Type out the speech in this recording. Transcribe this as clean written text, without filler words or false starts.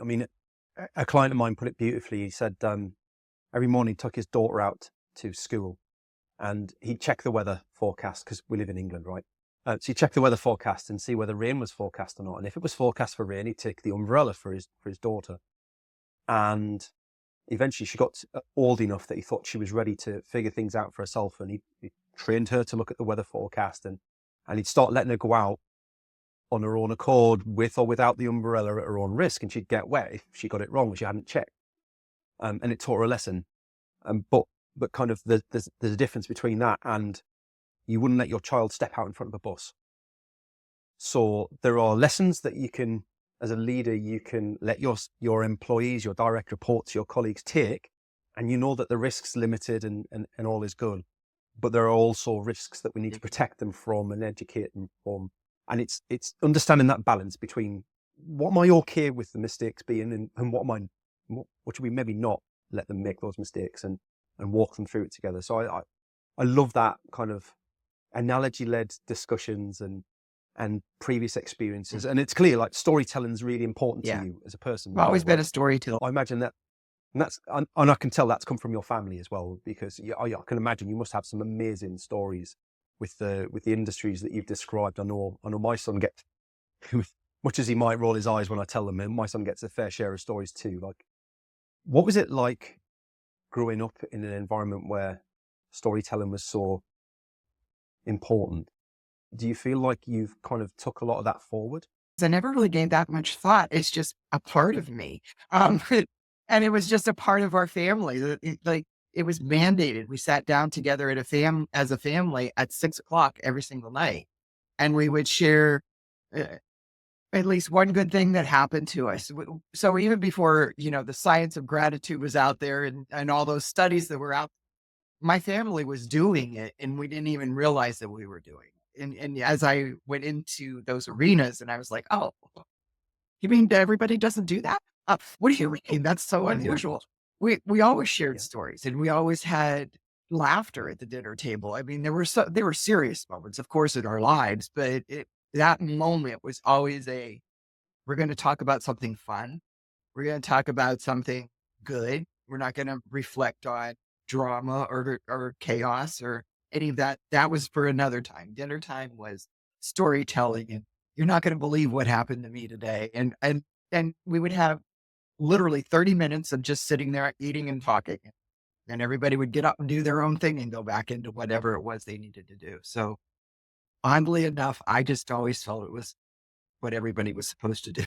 I mean, a client of mine put it beautifully. He said every morning he took his daughter out to school and he'd check the weather forecast because we live in England, right? So he'd check the weather forecast and see whether rain was forecast or not. And if it was forecast for rain, he'd take the umbrella for his daughter. And eventually she got old enough that he thought she was ready to figure things out for herself. And he trained her to look at the weather forecast and he'd start letting her go out on her own accord with or without the umbrella at her own risk. And she'd get wet if she got it wrong, she hadn't checked. And it taught her a lesson. But kind of there's a difference between that and you wouldn't let your child step out in front of a bus. So there are lessons that you can, as a leader, you can let your employees, your direct reports, your colleagues take, and you know that the risk's limited and all is good. But there are also risks that we need to protect them from and educate them from. And it's understanding that balance between what am I okay with the mistakes being and what should we maybe not let them make those mistakes and walk them through it together. So I love that kind of analogy-led discussions and previous experiences. And it's clear like storytelling is really important to you as a person. I've always been a storyteller. I imagine that, and I can tell that's come from your family as well, because I can imagine you must have some amazing stories with the industries that you've described. I know my son gets, much as he might roll his eyes when I tell them, my son gets a fair share of stories too. Like, what was it like growing up in an environment where storytelling was so important? Do you feel like you've kind of took a lot of that forward? I never really gave that much thought. It's just a part of me. And it was just a part of our family. It was mandated. We sat down together as a family at 6:00 every single night. And we would share at least one good thing that happened to us. So even before, the science of gratitude was out there and all those studies that were out, my family was doing it and we didn't even realize that we were doing it. And as I went into those arenas and I was like, oh, you mean everybody doesn't do that? What do you mean? That's so unusual. We always shared stories and we always had laughter at the dinner table. I mean, there were serious moments, of course, in our lives, but that moment was always we're going to talk about something fun. We're going to talk about something good. We're not going to reflect on drama or chaos or any of that. That was for another time. Dinner time was storytelling, and you're not going to believe what happened to me today. And we would have literally 30 minutes of just sitting there eating and talking, and everybody would get up and do their own thing and go back into whatever it was they needed to do. So oddly enough, I just always felt it was what everybody was supposed to do.